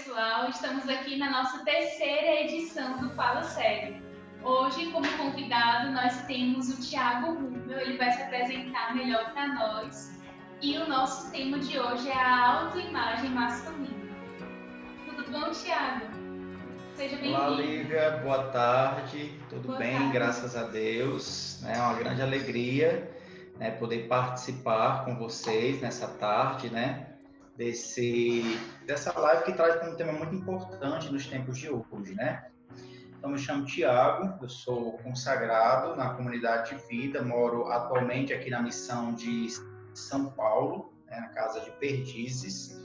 pessoal, estamos aqui na nossa terceira edição do Fala Sério. Hoje, como convidado, nós temos o Thiago Rubel, ele vai se apresentar melhor para nós. E o nosso tema de hoje é a autoimagem masculina. Tudo bom, Thiago? Seja bem-vindo. Olá, Lívia, boa tarde, tudo bem? Tarde. Graças a Deus. É uma grande alegria, poder participar com vocês nessa tarde, dessa live que traz um tema muito importante nos tempos de hoje, Então, me chamo Thiago, eu sou consagrado na comunidade de vida, moro atualmente aqui na missão de São Paulo, na casa de Perdizes.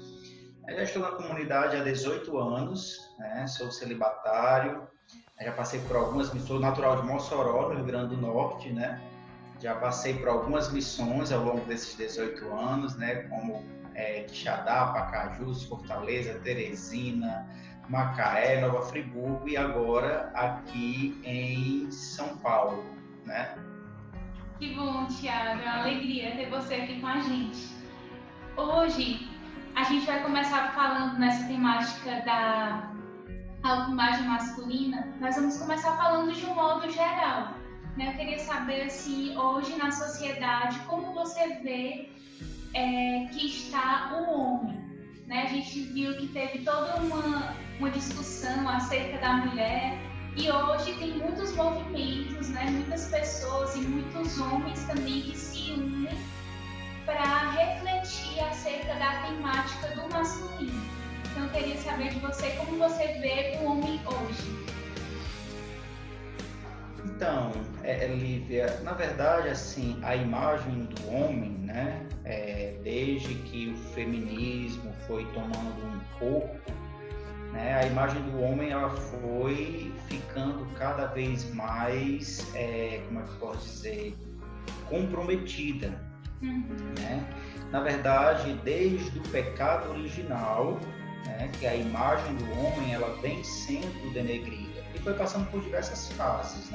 Eu já estou na comunidade há 18 anos, sou celibatário, já passei por algumas missões, sou natural de Mossoró, no Rio Grande do Norte, Já passei por algumas missões ao longo desses 18 anos, como Quixadá, Pacajus, Fortaleza, Teresina, Macaé, Nova Friburgo e agora aqui em São Paulo, Que bom, Thiago, é uma alegria ter você aqui com a gente. Hoje a gente vai começar falando nessa temática da autoimagem masculina. Nós vamos começar falando de um modo geral. Eu queria saber, assim, hoje na sociedade, como você vê que está o homem. A gente viu que teve toda uma discussão acerca da mulher e hoje tem muitos movimentos, muitas pessoas e muitos homens também que se unem para refletir acerca da temática do masculino. Então, eu queria saber de você como você vê o homem hoje. Então, Lívia, na verdade, assim, a imagem do homem, desde que o feminismo foi tomando um corpo, a imagem do homem ela foi ficando cada vez mais, como é que eu posso dizer, comprometida. Na verdade, desde o pecado original, que a imagem do homem ela vem sendo denegrida e foi passando por diversas fases,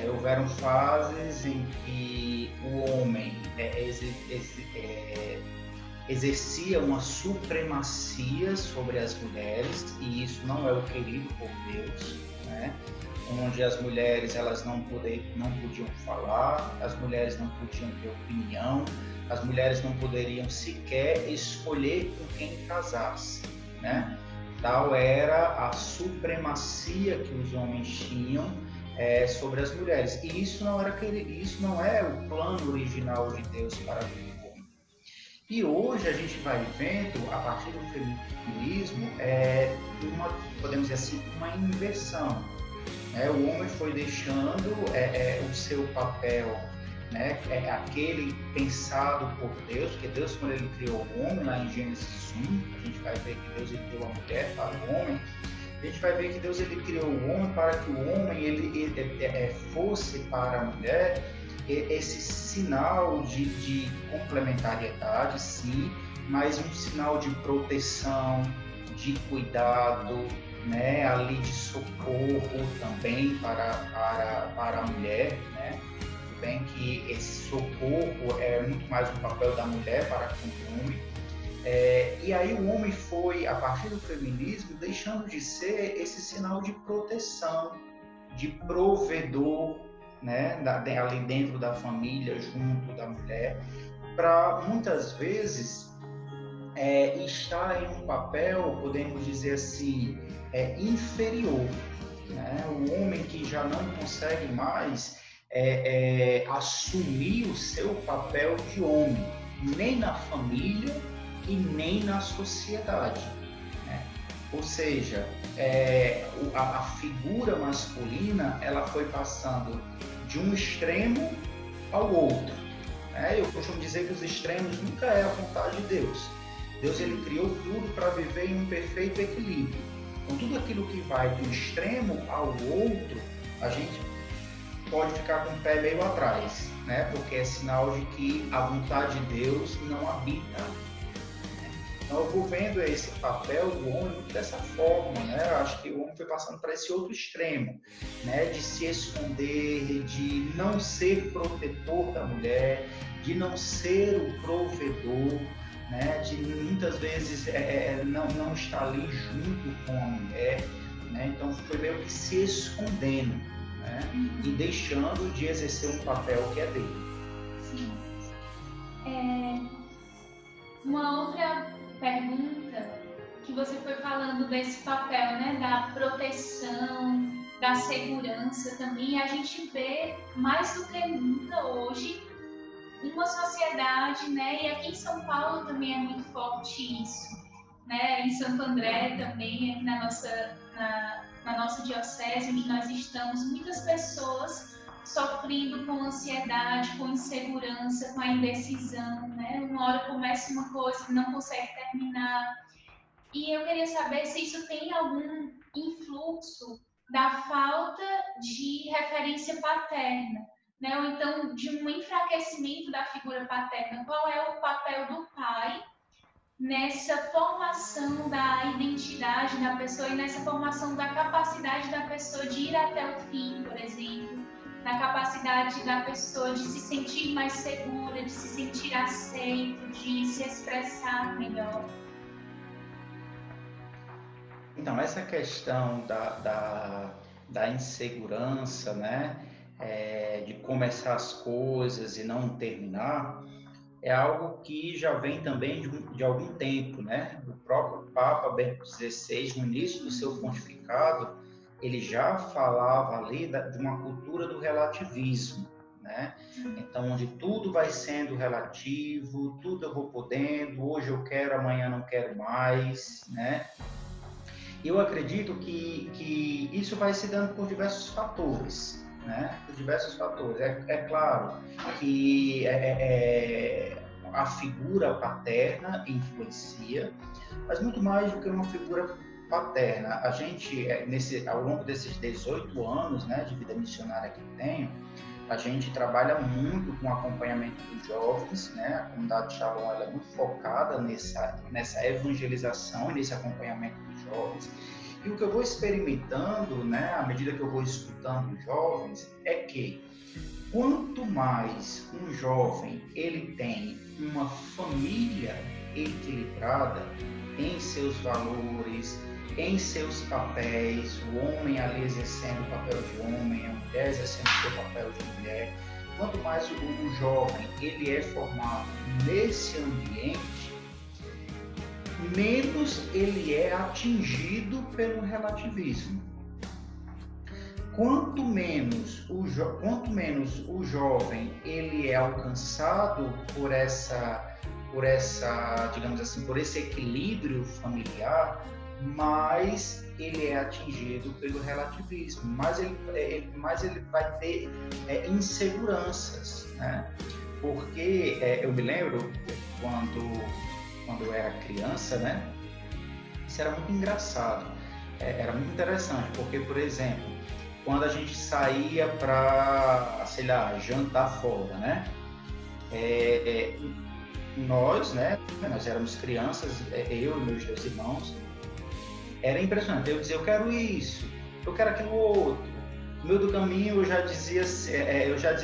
houveram fases em que o homem exercia uma supremacia sobre as mulheres e isso não é o querido por Deus, onde as mulheres elas não podiam falar, as mulheres não podiam ter opinião, as mulheres não poderiam sequer escolher com quem casasse, Tal era a supremacia que os homens tinham sobre as mulheres. E isso não é o plano original de Deus para a vida do homem. E hoje a gente vai vendo, a partir do feminismo, podemos dizer assim, uma inversão. O homem foi deixando o seu papel, aquele pensado por Deus, porque Deus, quando ele criou o homem, lá em Gênesis 1, a gente vai ver que Deus ele criou a mulher para o homem, a gente vai ver que Deus ele criou o homem para que o homem ele fosse para a mulher esse sinal de complementariedade, sim, mas um sinal de proteção, de cuidado, ali de socorro também para a mulher, Tudo bem que esse socorro é muito mais um papel da mulher para com o homem. E aí o homem foi, a partir do feminismo, deixando de ser esse sinal de proteção, de provedor, ali dentro da família, junto da mulher, para muitas vezes estar em um papel, podemos dizer assim, inferior. O homem que já não consegue mais assumir o seu papel de homem, nem na família e nem na sociedade. Ou seja, a figura masculina ela foi passando de um extremo ao outro. Eu costumo dizer que os extremos nunca é a vontade de Deus. Deus ele criou tudo para viver em um perfeito equilíbrio. Então, tudo aquilo que vai do extremo ao outro, a gente pode ficar com o pé meio atrás, porque é sinal de que a vontade de Deus não habita. Então, eu vou vendo esse papel do homem muito dessa forma, Eu acho que o homem foi passando para esse outro extremo, de se esconder, de não ser protetor da mulher, de não ser o provedor, né, de muitas vezes não estar ali junto com a mulher, né, então foi meio que se escondendo, né, e deixando de exercer um papel que é dele. Sim. Uma outra pergunta, que você foi falando desse papel, né, da proteção, da segurança também, a gente vê mais do que nunca hoje uma sociedade, né, e aqui em São Paulo também é muito forte isso, né, em Santo André também, aqui na nossa diocese, onde nós estamos, muitas pessoas sofrendo com ansiedade, com insegurança, com a indecisão, né? Uma hora começa uma coisa e não consegue terminar. E eu queria saber se isso tem algum influxo da falta de referência paterna, né? Ou então de um enfraquecimento da figura paterna. Qual é o papel do pai nessa formação da identidade da pessoa e nessa formação da capacidade da pessoa de ir até o fim, por exemplo, na capacidade da pessoa de se sentir mais segura, de se sentir aceito, de se expressar melhor? Então, essa questão da insegurança, né, de começar as coisas e não terminar, é algo que já vem também de algum tempo, né? O próprio Papa Bento XVI, no início do seu pontificado, ele já falava ali de uma cultura do relativismo, né? Então, onde tudo vai sendo relativo, tudo eu vou podendo, hoje eu quero, amanhã não quero mais, né? Eu acredito que isso vai se dando por diversos fatores, né? Por diversos fatores. É claro que a figura paterna influencia, mas muito mais do que uma figura paterna. A gente, ao longo desses 18 anos, né, de vida missionária que tenho, a gente trabalha muito com o acompanhamento dos jovens, né? A comunidade Shalom ela é muito focada nessa evangelização e nesse acompanhamento dos jovens. E o que eu vou experimentando, né, à medida que eu vou escutando os jovens, é que quanto mais um jovem ele tem uma família equilibrada em seus valores, em seus papéis, o homem ali exercendo o papel de homem, a mulher exercendo o seu papel de mulher. Quanto mais o jovem ele é formado nesse ambiente, menos ele é atingido pelo relativismo. Quanto menos o jovem ele é alcançado por essa, digamos assim, por esse equilíbrio familiar, mais ele é atingido pelo relativismo, mais ele vai ter inseguranças, né? Porque eu me lembro quando eu era criança, né? Isso era muito engraçado, era muito interessante, porque, por exemplo, quando a gente saía para, sei lá, jantar fora, né? Nós éramos crianças, eu e meus 2 irmãos. Era impressionante. Eu dizia, eu quero isso, eu quero aquilo outro. No meio do caminho eu já dizia,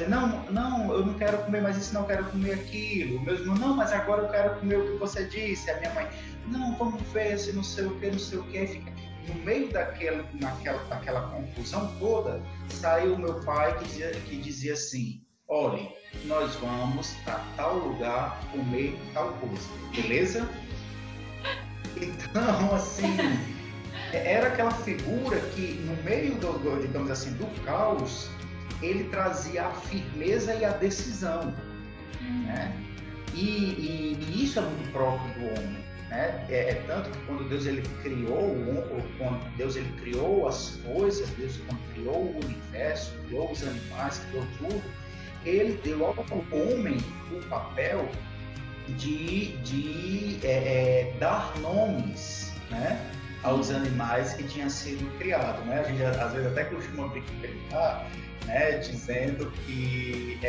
não, eu não quero comer mais isso, não, eu quero comer aquilo. O meu irmão, não, mas agora eu quero comer o que você disse. A minha mãe, não, vamos ver se não sei o que, não sei o que. Aí fica no meio daquela confusão toda, saiu o meu pai que dizia assim, olha, nós vamos para tal lugar comer tal coisa, beleza? Então, assim, era aquela figura que no meio digamos assim, do caos, ele trazia a firmeza e a decisão, né? E isso é muito próprio do homem, né? Tanto que quando Deus ele criou as coisas, Deus quando criou o universo, criou os animais, criou tudo, ele deu ao homem o papel de dar nomes, né, aos animais que tinham sido criados, né? A gente às vezes até costuma brincar, né, dizendo que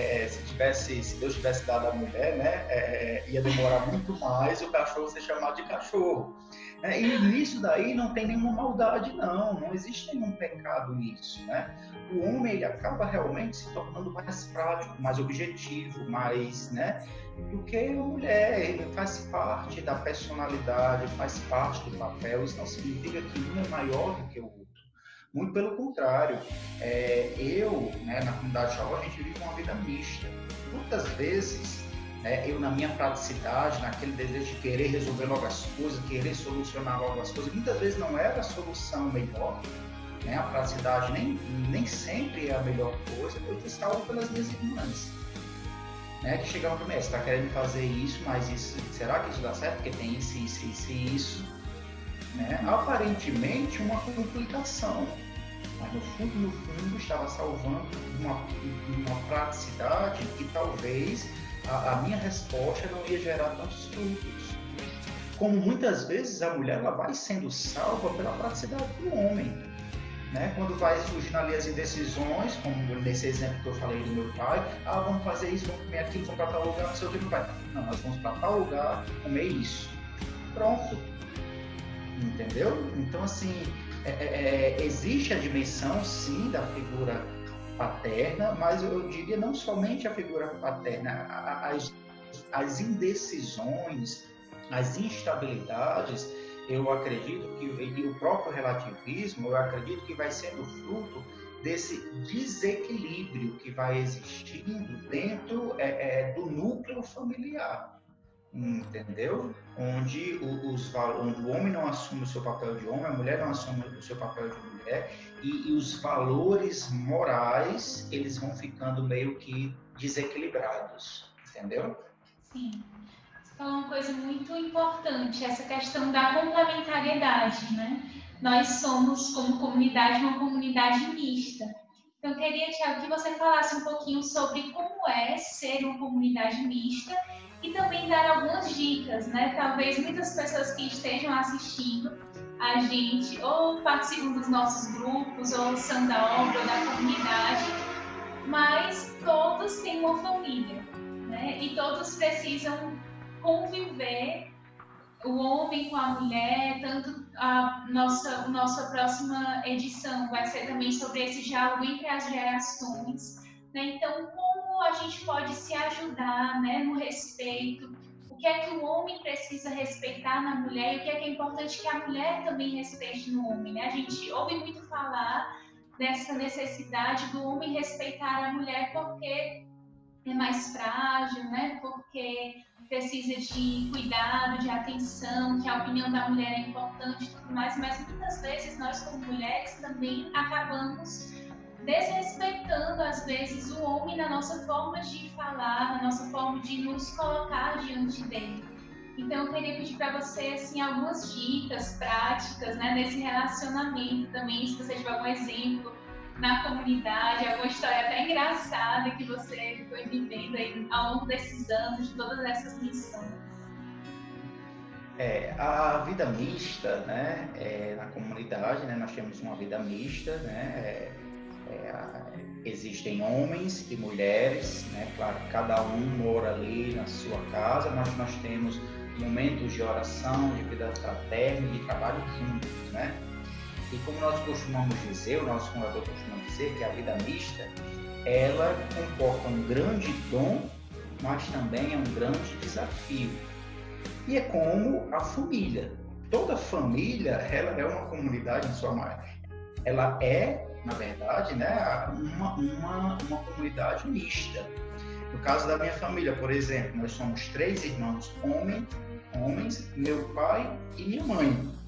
se Deus tivesse dado a mulher, né, ia demorar muito mais o cachorro ser chamado de cachorro. E nisso daí não tem nenhuma maldade, não existe nenhum pecado nisso, né? O homem, ele acaba realmente se tornando mais prático, mais objetivo, mais, né, do que a mulher. Ele faz parte da personalidade, faz parte do papel. Isso não significa que um é maior do que o outro. Muito pelo contrário. Né, na comunidade Shalom, a gente vive uma vida mista. Muitas vezes, né, eu, na minha praticidade, naquele desejo de querer resolver logo as coisas, querer solucionar logo as coisas, muitas vezes não era a solução melhor, né? A praticidade nem sempre é a melhor coisa. Eu te salvo pelas minhas irmãs, né, que chegavam para mim: você está querendo fazer isso, mas será que isso dá certo? Porque tem isso, né? Aparentemente uma complicação, mas no fundo estava salvando uma praticidade que talvez a minha resposta não ia gerar tantos frutos. Como muitas vezes a mulher, ela vai sendo salva pela praticidade do homem, né? Quando vai surgindo ali as indecisões, como nesse exemplo que eu falei do meu pai: vamos fazer isso, vamos comer aquilo, vamos para tal lugar, não sei o que, meu pai: não, nós vamos para tal lugar comer isso. Pronto. Entendeu? Então, assim, existe a dimensão, sim, da figura paterna, mas eu diria não somente a figura paterna, as indecisões, as instabilidades. Eu acredito que o próprio relativismo, eu acredito que vai sendo fruto desse desequilíbrio que vai existindo dentro do núcleo familiar. Entendeu? Onde o homem não assume o seu papel de homem, a mulher não assume o seu papel de mulher, e os valores morais, eles vão ficando meio que desequilibrados, entendeu? Sim. Você falou uma coisa muito importante, essa questão da complementariedade, né? Nós somos, como comunidade, uma comunidade mista. Então, eu queria, Tiago, que você falasse um pouquinho sobre como é ser uma comunidade mista e também dar algumas dicas, né? Talvez muitas pessoas que estejam assistindo a gente ou participam dos nossos grupos ou são da obra ou da comunidade, mas todos têm uma família, né? E todos precisam conviver, o homem com a mulher. Tanto a nossa próxima edição vai ser também sobre esse diálogo entre as gerações, né? Então, como a gente pode se ajudar, né, no respeito, o que é que o homem precisa respeitar na mulher e o que é importante que a mulher também respeite no homem, né? A gente ouve muito falar dessa necessidade do homem respeitar a mulher porque é mais frágil, né? Porque precisa de cuidado, de atenção, que a opinião da mulher é importante e tudo mais, mas muitas vezes nós, como mulheres, também acabamos desrespeitando, às vezes, o homem na nossa forma de falar, na nossa forma de nos colocar diante dele. Então, eu queria pedir para você, assim, algumas dicas práticas, né, nesse relacionamento também, se você tiver algum exemplo na comunidade, alguma história até engraçada que você foi vivendo aí ao longo desses anos, de todas essas missões. A vida mista, né, na comunidade, né, nós temos uma vida mista, né, existem homens e mulheres, né, claro, cada um mora ali na sua casa, mas nós temos momentos de oração, de vida fraterna e de trabalho juntos, né? E como nós costumamos dizer, o nosso fundador costuma dizer que a vida mista, ela comporta um grande dom, mas também é um grande desafio. E é como a família. Toda família, ela é uma comunidade em sua maioria. Ela é, na verdade, né, uma comunidade mista. No caso da minha família, por exemplo, nós somos 3 irmãos homens, meu pai e minha mãe.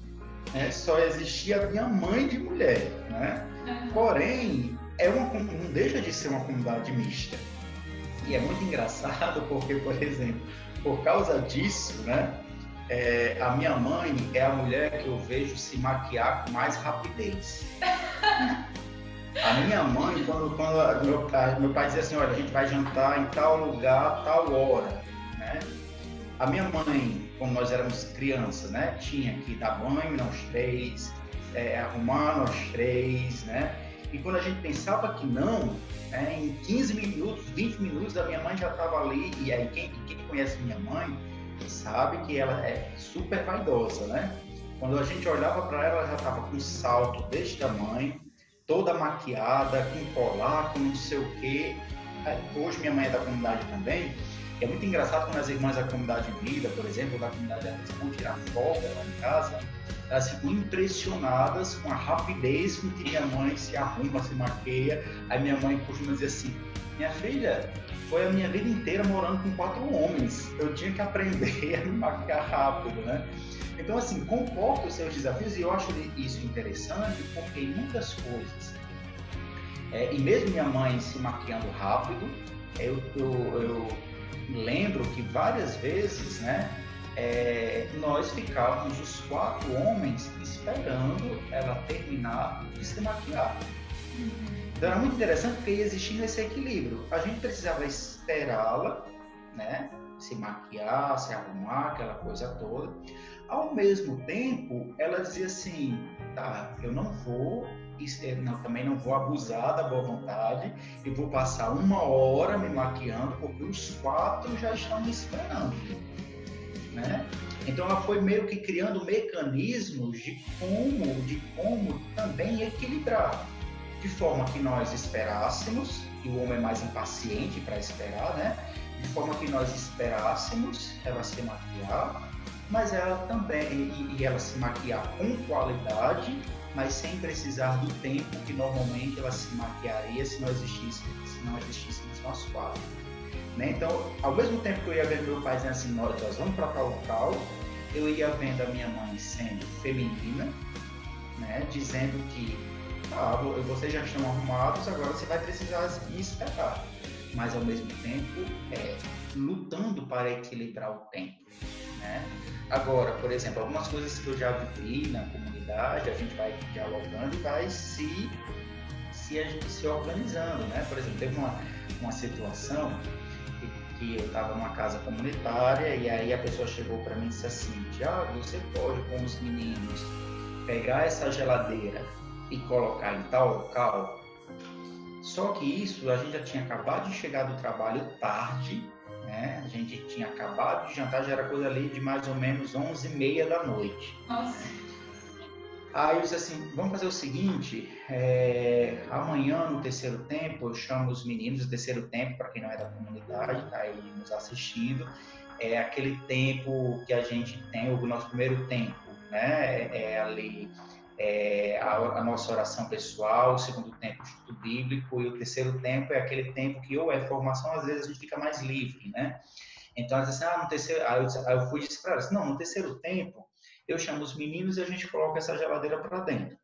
Só existia a minha mãe de mulher, né? Porém, não deixa de ser uma comunidade mista. E é muito engraçado porque, por exemplo, por causa disso, né, a minha mãe é a mulher que eu vejo se maquiar com mais rapidez. A minha mãe, quando meu pai dizia assim: olha, a gente vai jantar em tal lugar, tal hora, né? A minha mãe, como nós éramos crianças, né, tinha que dar banho nós 3, arrumar nós 3, né? E quando a gente pensava que não, em 15 minutos, 20 minutos, a minha mãe já estava ali. E aí quem conhece minha mãe sabe que ela é super vaidosa, né? Quando a gente olhava para ela, ela já estava com um salto deste tamanho, toda maquiada, com colar, com não sei o quê. Hoje minha mãe é da comunidade também. É muito engraçado quando as irmãs da comunidade Vida, por exemplo, da comunidade elas vão tirar folga lá em casa, elas ficam impressionadas com a rapidez com que minha mãe se arruma, se maqueia. Aí minha mãe costuma dizer assim: minha filha, foi a minha vida inteira morando com 4 homens, eu tinha que aprender a me maquiar rápido, né? Então, assim, comporta os seus desafios, e eu acho isso interessante porque em muitas coisas, e mesmo minha mãe se maquiando rápido, eu lembro que várias vezes, né, nós ficávamos os 4 homens esperando ela terminar de se maquiar. Então era muito interessante porque ia existindo esse equilíbrio. A gente precisava esperá-la, né, se maquiar, se arrumar, aquela coisa toda. Ao mesmo tempo, ela dizia assim: tá, eu também não vou abusar da boa vontade e vou passar 1 hora me maquiando porque os 4 já estão me esperando, né? Então ela foi meio que criando mecanismos de como também equilibrar, de forma que nós esperássemos, e o homem é mais impaciente para esperar, né? De forma que nós esperássemos ela se maquiar, mas ela também, e ela se maquiar com qualidade, mas sem precisar do tempo que normalmente ela se maquiaria se não existíssemos nós 4. Né? Então, ao mesmo tempo que eu ia vendo meu pai dizendo assim: nós vamos para tal local, eu ia vendo a minha mãe sendo feminina, né? Dizendo que vocês já estão arrumados, agora você vai precisar me esperar. Mas, ao mesmo tempo, lutando para equilibrar o tempo. Né? Agora, por exemplo, algumas coisas que eu já vivi na comunidade, a gente vai dialogando e vai se organizando, né? Por exemplo, teve uma situação que eu estava numa casa comunitária e aí a pessoa chegou para mim e disse assim: Tiago, você pode, com os meninos, pegar essa geladeira e colocar em tal local? Só que isso, a gente já tinha acabado de chegar do trabalho tarde, né? A gente tinha acabado de jantar, já era coisa ali de mais ou menos 11h30 da noite. Nossa. Aí eu disse assim: vamos fazer o seguinte, amanhã no terceiro tempo, eu chamo os meninos do terceiro tempo, para quem não é da comunidade, está aí nos assistindo, é aquele tempo que a gente tem, o nosso primeiro tempo, né? Ali a nossa oração pessoal, o segundo tempo o estudo bíblico, e o terceiro tempo é aquele tempo que ou é formação, às vezes a gente fica mais livre, né? Então, ela disse assim: no terceiro... Aí eu fui e disse para ela assim: não, no terceiro tempo, eu chamo os meninos e a gente coloca essa geladeira para dentro.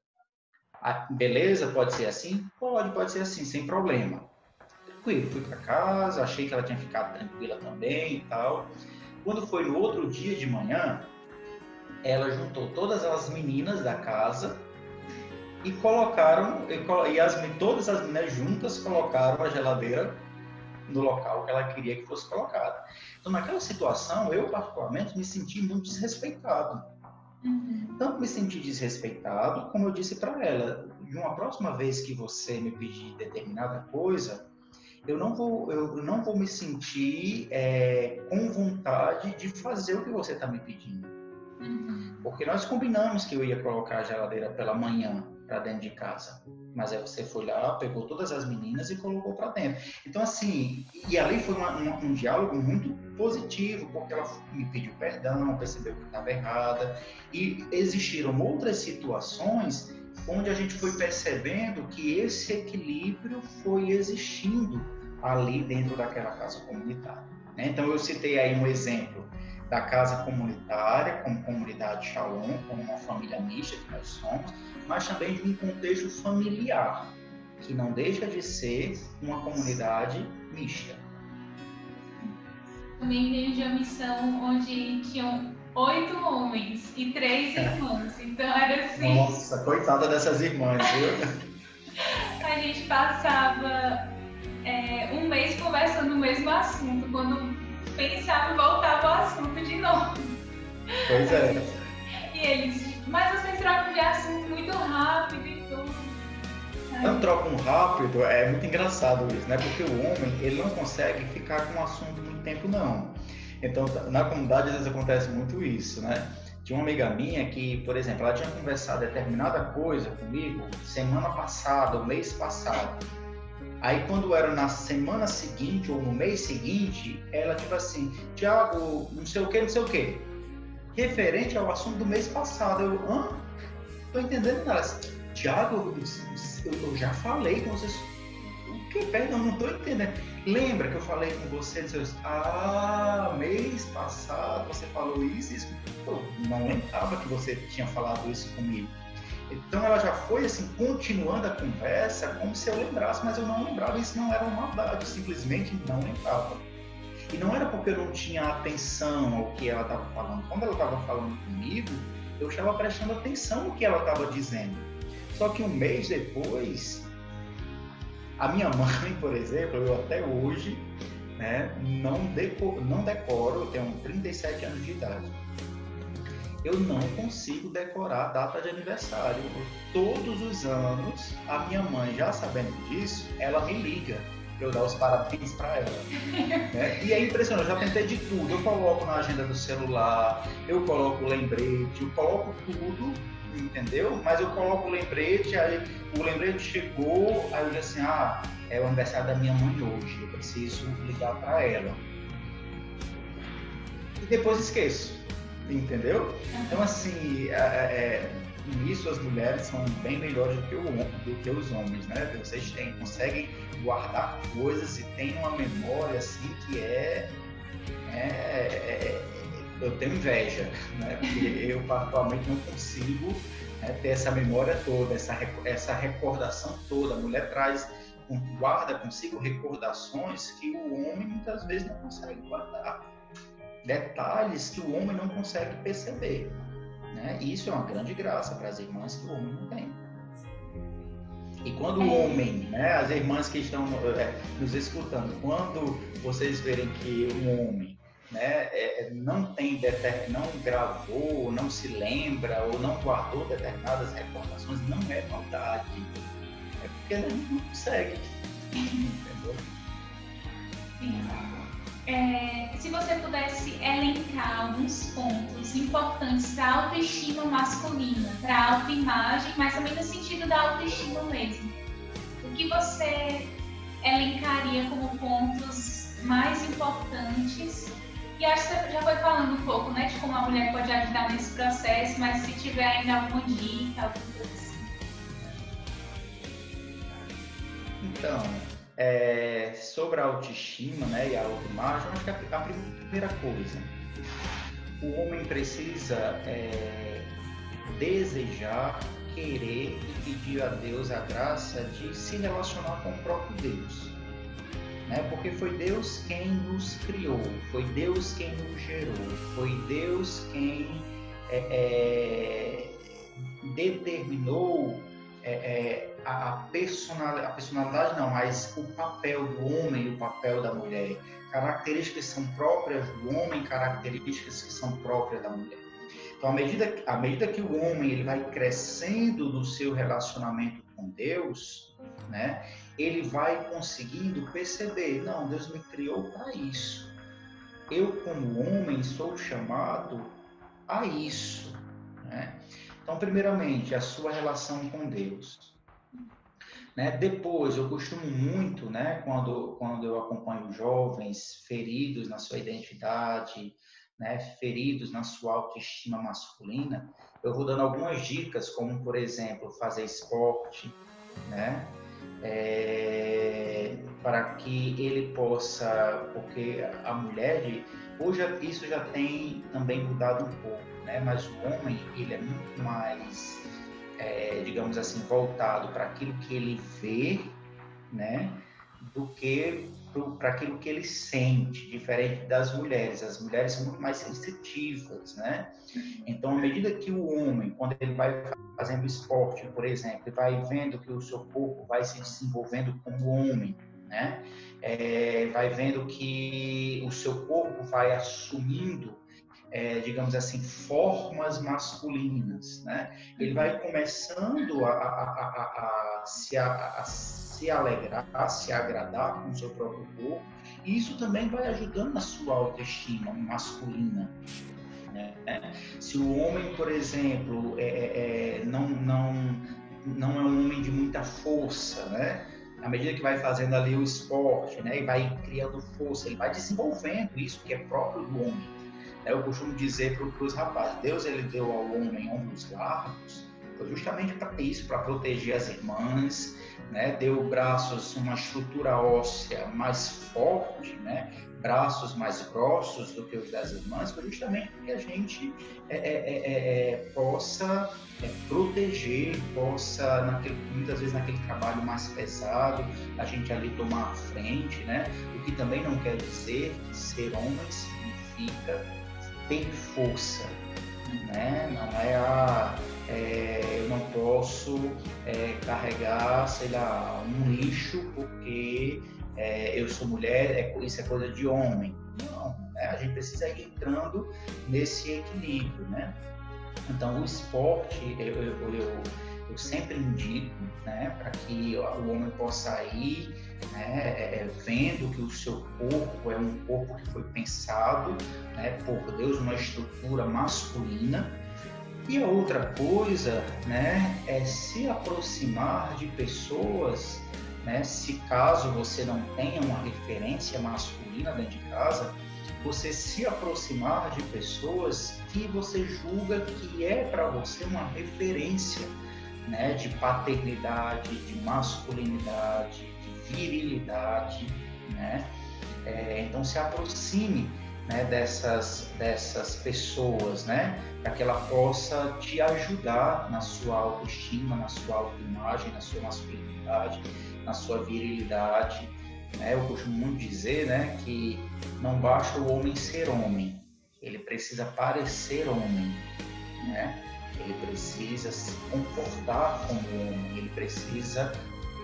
Beleza? Pode ser assim? Pode ser assim, sem problema. Tranquilo, fui para casa, achei que ela tinha ficado tranquila também e tal. Quando foi no outro dia de manhã, ela juntou todas as meninas da casa e todas as meninas juntas colocaram a geladeira no local que ela queria que fosse colocada. Então, naquela situação, eu particularmente me senti muito desrespeitado. Tanto me senti desrespeitado, como eu disse para ela: de uma próxima vez que você me pedir determinada coisa, eu não vou me sentir com vontade de fazer o que você está me pedindo. Porque nós combinamos que eu ia colocar a geladeira pela manhã para dentro de casa, mas aí você foi lá, pegou todas as meninas e colocou para dentro. Então, assim, e ali foi um diálogo muito positivo, porque ela me pediu perdão, percebeu que estava errada, e existiram outras situações onde a gente foi percebendo que esse equilíbrio foi existindo ali dentro daquela casa comunitária. Né? Então, eu citei aí um exemplo da casa comunitária, como comunidade Shalom, como uma família mista que nós somos, mas também de um contexto familiar, que não deixa de ser uma comunidade mista. Também veio de uma missão onde tinham 8 homens e 3 irmãs, então era assim... Nossa, coitada dessas irmãs, viu? A gente passava um mês conversando no mesmo assunto, quando pensava em voltar ao assunto de novo. Pois é. E eles: mas vocês trocam de assunto muito rápido e tudo. É um troco rápido, é muito engraçado isso, né? Porque o homem, ele não consegue ficar com o assunto muito tempo, não. Então, na comunidade, às vezes acontece muito isso, né? Tinha uma amiga minha que, por exemplo, ela tinha conversado determinada coisa comigo semana passada, o mês passado. Aí, quando era na semana seguinte ou no mês seguinte, ela, tipo assim, Tiago, não sei o que, não sei o que, referente ao assunto do mês passado. Eu, hã? Tô entendendo nada. Tiago, eu já falei com vocês. O que? Perdão, não tô entendendo. Lembra que eu falei com você? Mês passado você falou isso, isso. Eu não lembrava que você tinha falado isso comigo. Então ela já foi assim, continuando a conversa, como se eu lembrasse, mas eu não lembrava. Isso não era uma maldade, simplesmente não lembrava. E não era porque eu não tinha atenção ao que ela estava falando. Quando ela estava falando comigo, eu estava prestando atenção no que ela estava dizendo. Só que um mês depois, a minha mãe, por exemplo, eu até hoje, né, não decoro, eu tenho 37 anos de idade. Eu não consigo decorar a data de aniversário. Todos os anos, a minha mãe, já sabendo disso, ela me liga para eu dar os parabéns para ela. Né? E é impressionante, eu já tentei de tudo. Eu coloco na agenda do celular, eu coloco lembrete, eu coloco tudo, entendeu? Mas eu coloco o lembrete, aí o lembrete chegou, aí eu disse assim, é o aniversário da minha mãe hoje, eu preciso ligar para ela. E depois esqueço, entendeu? Então, assim, nisso as mulheres são bem melhores do que os homens, né? Vocês conseguem guardar coisas e têm uma memória, assim, que eu tenho inveja, né? Porque eu, particularmente, não consigo, né, ter essa memória toda, essa recordação toda. A mulher guarda consigo recordações que o homem, muitas vezes, não consegue guardar. Detalhes que o homem não consegue perceber, né? E isso é uma grande graça para as irmãs que o homem não tem. E quando o homem, né, as irmãs que estão nos escutando, quando vocês verem que um homem, né, não gravou, não se lembra ou não guardou determinadas recordações, não é maldade, é porque ele não consegue, entendeu? Sim. Se você pudesse elencar alguns pontos importantes para a autoestima masculina, para a autoimagem, mas também no sentido da autoestima mesmo, o que você elencaria como pontos mais importantes? E acho que você já foi falando um pouco, né, de como a mulher pode ajudar nesse processo, mas se tiver ainda alguma dica, alguma coisa assim. Então, sobre a autoestima, né, e a autoimagem, acho que a primeira coisa, o homem precisa desejar, querer e pedir a Deus a graça de se relacionar com o próprio Deus, né? Porque foi Deus quem nos criou, foi Deus quem nos gerou, foi Deus quem determinou a personalidade não, mas o papel do homem e o papel da mulher, características que são próprias do homem, características que são próprias da mulher. Então, à medida que o homem ele vai crescendo no seu relacionamento com Deus, né, ele vai conseguindo perceber, não, Deus me criou para isso. Eu, como homem, sou chamado a isso, né? Então, primeiramente, a sua relação com Deus. Né? Depois, eu costumo muito, né, quando eu acompanho jovens feridos na sua identidade, né, feridos na sua autoestima masculina, eu vou dando algumas dicas, como, por exemplo, fazer esporte, né? Para que ele possa, porque a mulher, hoje isso já tem também mudado um pouco, né? Mas o homem, ele é muito mais, digamos assim, voltado para aquilo que ele vê, né? Do que para aquilo que ele sente, diferente das mulheres. As mulheres são muito mais sensitivas, né? Então, à medida que o homem, quando ele vai fazendo esporte, por exemplo, ele vai vendo que o seu corpo vai se desenvolvendo como homem, né? Vai vendo que o seu corpo vai assumindo digamos assim, formas masculinas, né? Ele vai começando a se alegrar, a se agradar com o seu próprio corpo, e isso também vai ajudando na sua autoestima masculina, né? Se o homem, por exemplo, não é um homem de muita força, né? À medida que vai fazendo ali o esporte, né, e vai criando força, ele vai desenvolvendo isso que é próprio do homem. Eu costumo dizer para os rapazes, Deus ele deu ao homem ombros largos, foi justamente para isso, para proteger as irmãs, né? Deu braços, uma estrutura óssea mais forte, né? Braços mais grossos do que os das irmãs, foi justamente para que a gente possa proteger, possa, muitas vezes naquele trabalho mais pesado, a gente ali tomar a frente, né? O que também não quer dizer que ser homem significa ter força, né? Não eu não posso carregar, sei lá, um lixo porque eu sou mulher, isso é coisa de homem. Não, né? A gente precisa ir entrando nesse equilíbrio, né? Então, o esporte, eu sempre indico, né, para que o homem possa ir, né, vendo que o seu corpo é um corpo que foi pensado, né, por Deus, uma estrutura masculina. E a outra coisa, né, é se aproximar de pessoas, né, se caso você não tenha uma referência masculina dentro de casa, você se aproximar de pessoas que você julga que é para você uma referência, né, de paternidade, de masculinidade, de virilidade, né? Então se aproxime, né, dessas pessoas, né, para que ela possa te ajudar na sua autoestima, na sua autoimagem, na sua masculinidade, na sua virilidade. Eu costumo muito dizer, né, que não basta o homem ser homem, ele precisa parecer homem, né? Ele precisa se comportar como homem, ele precisa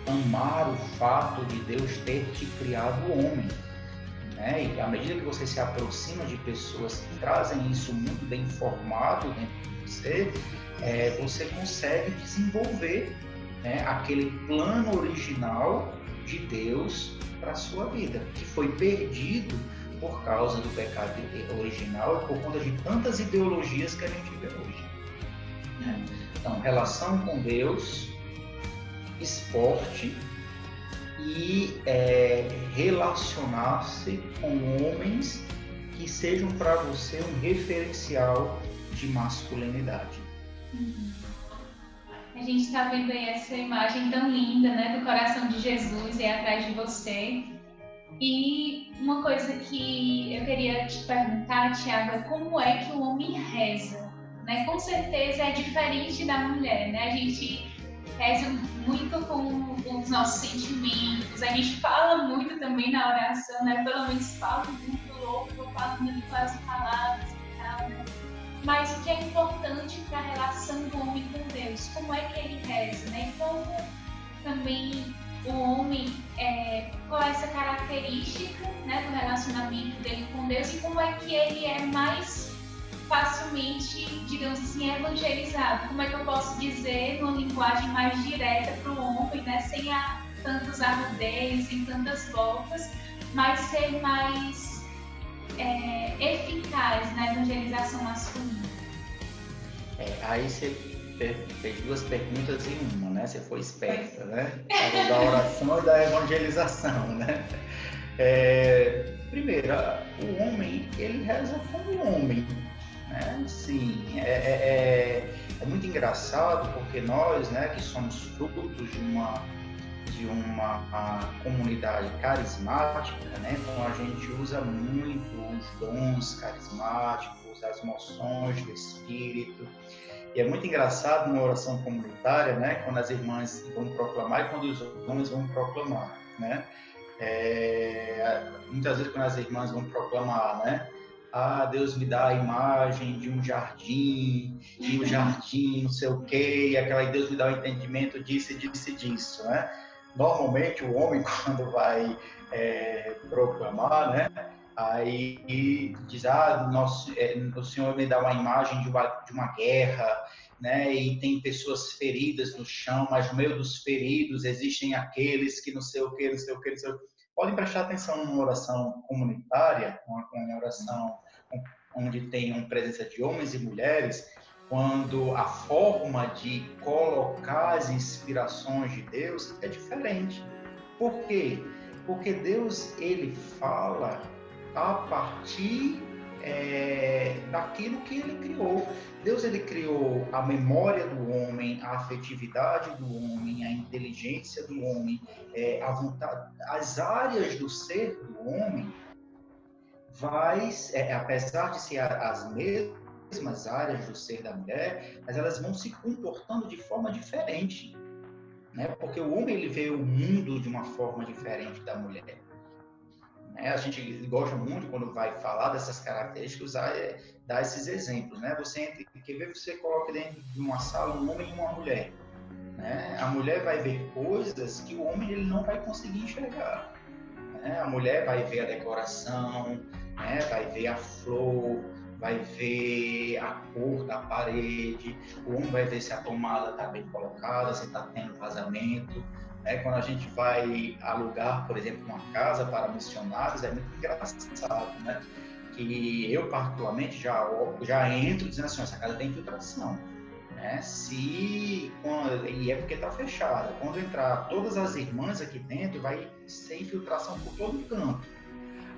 amar o fato de Deus ter te criado homem, né? E à medida que você se aproxima de pessoas que trazem isso muito bem formado dentro de você, você consegue desenvolver, né, aquele plano original de Deus para a sua vida, que foi perdido por causa do pecado original e por conta de tantas ideologias que a gente vê hoje, né? Então, relação com Deus, esporte e relacionar-se com homens que sejam para você um referencial de masculinidade. A gente está vendo aí essa imagem tão linda, né, do coração de Jesus e atrás de você. E uma coisa que eu queria te perguntar, Tiago, é como é que o homem reza, né? Com certeza é diferente da mulher, né? A gente reza muito com os nossos sentimentos, a gente fala muito também na oração, né? Pelo menos fala muito louco, falando com as palavras e tal, né? Mas o que é importante para a relação do homem com Deus? Como é que ele reza, né? Como também o homem, qual é essa característica, né, do relacionamento dele com Deus e como é que ele é mais facilmente, digamos assim, evangelizado? Como é que eu posso dizer numa linguagem mais direta para o homem, né, sem tantos arrodeios, sem tantas voltas, mas ser mais eficaz na evangelização masculina? Aí você fez duas perguntas em uma, né? Você foi esperta, né? Da oração e da evangelização, né? Primeiro, o homem, ele reza como homem, né? Sim, é muito engraçado porque nós, né, que somos frutos de uma comunidade carismática, né? Então a gente usa muito os dons carismáticos, as moções do Espírito. E é muito engraçado numa oração comunitária, né? Quando as irmãs vão proclamar e quando os homens vão proclamar, né? Muitas vezes quando as irmãs vão proclamar, né? Deus me dá a imagem de um jardim, e o jardim não sei o quê, e aquela Deus me dá o entendimento disso e disso e disso, né? Normalmente o homem, quando vai proclamar, né, Aí diz, o Senhor me dá uma imagem de uma guerra, né? E tem pessoas feridas no chão, mas no meio dos feridos existem aqueles que não sei o que, não sei o que, não sei o que. Podem prestar atenção numa oração comunitária, uma oração onde tem uma presença de homens e mulheres, quando a forma de colocar as inspirações de Deus é diferente. Por quê? Porque Deus, ele fala a partir daquilo que ele criou. Deus, ele criou a memória do homem, a afetividade do homem, a inteligência do homem, a vontade, as áreas do ser do homem, apesar de ser as mesmas áreas do ser da mulher, mas elas vão se comportando de forma diferente, né? Porque o homem, ele vê o mundo de uma forma diferente da mulher. A gente gosta muito, quando vai falar dessas características, dar esses exemplos, né? Você coloca dentro de uma sala um homem e uma mulher, né? A mulher vai ver coisas que o homem, ele não vai conseguir enxergar, né? A mulher vai ver a decoração, né? Vai ver a flor, vai ver a cor da parede, o homem vai ver se a tomada está bem colocada, se está tendo vazamento. Quando a gente vai alugar, por exemplo, uma casa para missionários, é muito engraçado, né? Que eu, particularmente, já entro dizendo assim, essa casa tem infiltração, né? E é porque está fechada. Quando entrar todas as irmãs aqui dentro, vai ser infiltração por todo canto.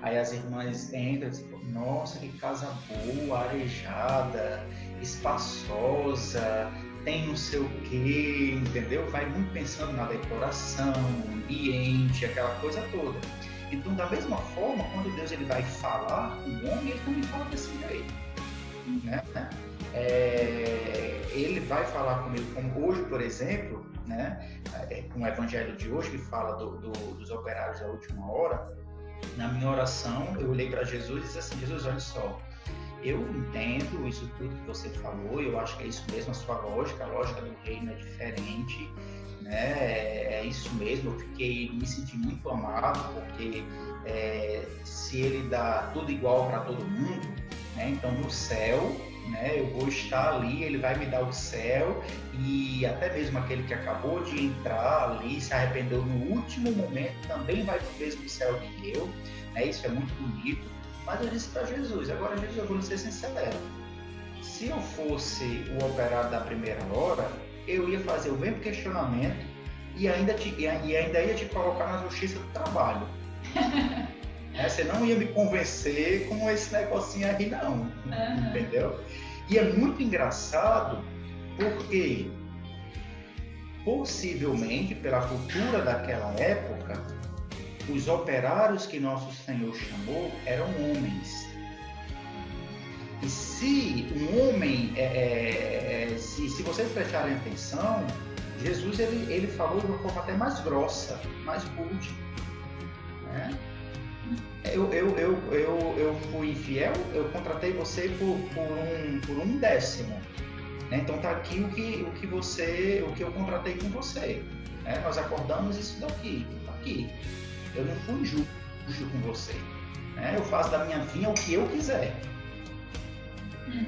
Aí as irmãs entram e dizem, nossa, que casa boa, arejada, espaçosa, tem não sei o quê, entendeu? Vai muito pensando na decoração, no ambiente, aquela coisa toda. Então, da mesma forma, quando Deus, ele vai falar com o homem, ele também fala desse jeito, né? Ele vai falar comigo, como hoje, por exemplo, né? Com o evangelho de hoje, que fala dos operários da última hora. Na minha oração, eu olhei para Jesus e disse assim, Jesus, olha só, eu entendo isso tudo que você falou, eu acho que é isso mesmo, a sua lógica, a lógica do reino é diferente, né? É isso mesmo, eu me senti muito amado, porque se ele dá tudo igual para todo mundo, né? Então no céu, né, eu vou estar ali, ele vai me dar o céu, e até mesmo aquele que acabou de entrar ali, se arrependeu no último momento, também vai para o mesmo céu que eu, né? Isso é muito bonito. Mas eu disse para Jesus, agora Jesus, eu vou ser sincero, se eu fosse o operário da primeira hora, eu ia fazer o mesmo questionamento e ainda ia te colocar na justiça do trabalho. Você não ia me convencer com esse negocinho aí não, entendeu? E é muito engraçado porque, possivelmente, pela cultura daquela época, os operários que nosso Senhor chamou eram homens. E se um homem, se vocês prestarem atenção, Jesus ele falou de uma forma até mais grossa, mais rude, né? Eu fui infiel, eu contratei você por um décimo, né? Então tá aqui o que eu contratei com você, né? Nós acordamos isso daqui, tá aqui. Eu não fui injusto com você, né? Eu faço da minha vinha o que eu quiser.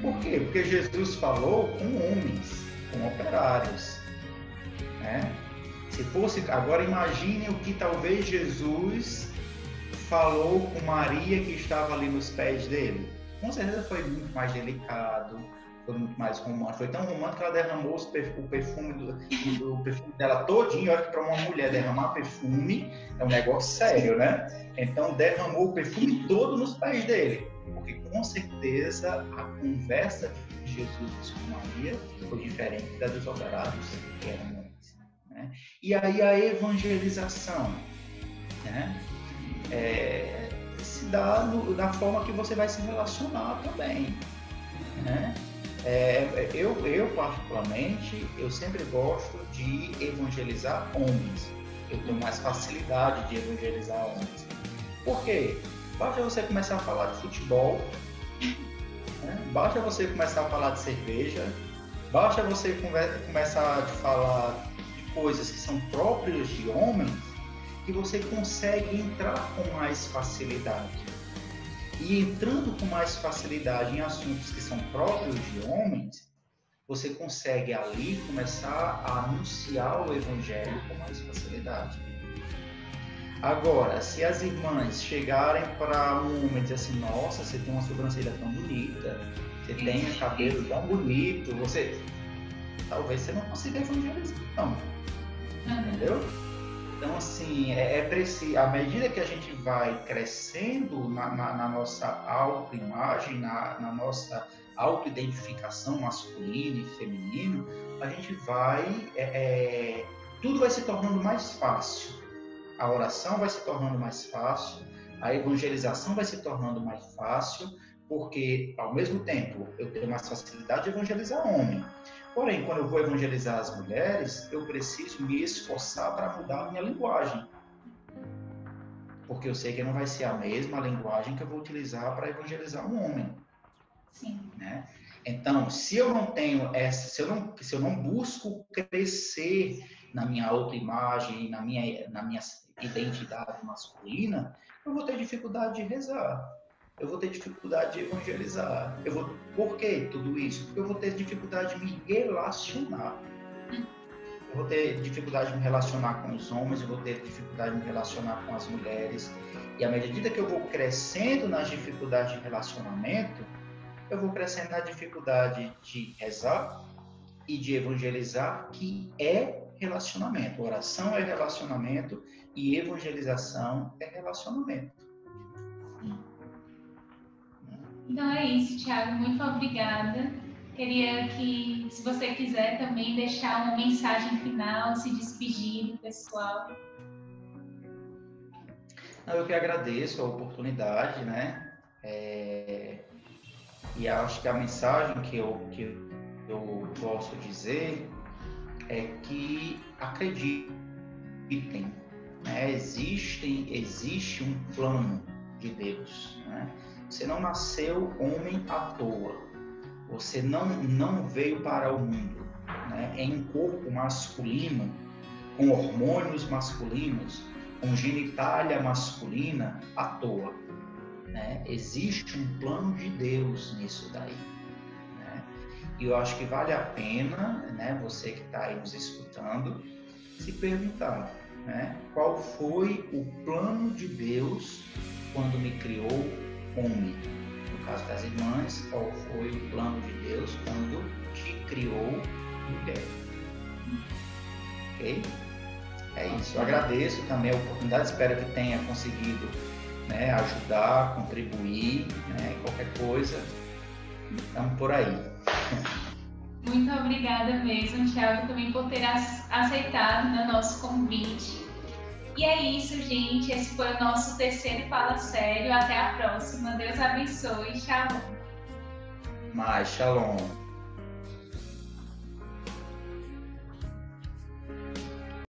Por quê? Porque Jesus falou com homens, com operários, né? Se fosse, agora imagine o que talvez Jesus falou com Maria, que estava ali nos pés dele. Com certeza foi muito mais delicado, foi muito mais romântico. Foi tão romântico que ela derramou o perfume dela todinho. Olha que para uma mulher derramar perfume é um negócio sério, né? Então derramou o perfume todo nos pés dele. Porque com certeza a conversa de Jesus com Maria foi diferente da dos operários, que eram homens, né? E aí a evangelização, né? Se dá da forma que você vai se relacionar também, né? Eu particularmente, eu sempre gosto de evangelizar homens. Eu tenho mais facilidade de evangelizar homens. Por quê? Basta você começar a falar de futebol, né? Basta você começar a falar de cerveja, basta você começar a falar de coisas que são próprias de homens, que você consegue entrar com mais facilidade. e entrando com mais facilidade em assuntos que são próprios de homens, você consegue ali começar a anunciar o evangelho com mais facilidade. Agora, se as irmãs chegarem para um homem e dizer assim, nossa, você tem uma sobrancelha tão bonita, você tem um cabelo tão bonito, talvez você não consiga evangelizar, não. Entendeu? Então, assim, é preciso, à medida que a gente vai crescendo na nossa autoimagem, na nossa autoidentificação masculina e feminino, a gente vai, tudo vai se tornando mais fácil. A oração vai se tornando mais fácil, a evangelização vai se tornando mais fácil, porque, ao mesmo tempo, eu tenho mais facilidade de evangelizar homem. Porém, quando eu vou evangelizar as mulheres, eu preciso me esforçar para mudar a minha linguagem. Porque eu sei que não vai ser a mesma linguagem que eu vou utilizar para evangelizar um homem. Sim. Né? Então, se eu não tenho essa, se eu não busco crescer na minha autoimagem, na minha identidade masculina, eu vou ter dificuldade de rezar. Eu vou ter dificuldade de evangelizar. Por que tudo isso? Porque eu vou ter dificuldade de me relacionar. Eu vou ter dificuldade de me relacionar com os homens, eu vou ter dificuldade de me relacionar com as mulheres. E à medida que eu vou crescendo nas dificuldades de relacionamento, eu vou crescendo na dificuldade de rezar e de evangelizar, que é relacionamento. Oração é relacionamento e evangelização é relacionamento. Então é isso, Thiago. Muito obrigada. Queria que, se você quiser também, deixar uma mensagem final, se despedir do pessoal. Eu que agradeço a oportunidade, né? E acho que a mensagem que eu posso dizer é que acreditem, né? Existe um plano de Deus, né? Você não nasceu homem à toa, você não veio para o mundo, né? Em um corpo masculino, com hormônios masculinos, com genitália masculina à toa. Né? Existe um plano de Deus nisso daí. Né? E eu acho que vale a pena, né, você que está aí nos escutando, se perguntar, né, qual foi o plano de Deus quando me criou homem. No caso das irmãs, qual foi o plano de Deus quando te criou mulher. Ok? É isso. Eu agradeço também a oportunidade, espero que tenha conseguido, né, ajudar, contribuir, né, qualquer coisa, estamos por aí. Muito obrigada mesmo, Thiago, também por ter aceitado, né, nosso convite. E é isso, gente. Esse foi o nosso terceiro Fala Sério. Até a próxima. Deus abençoe. Shalom. Shalom.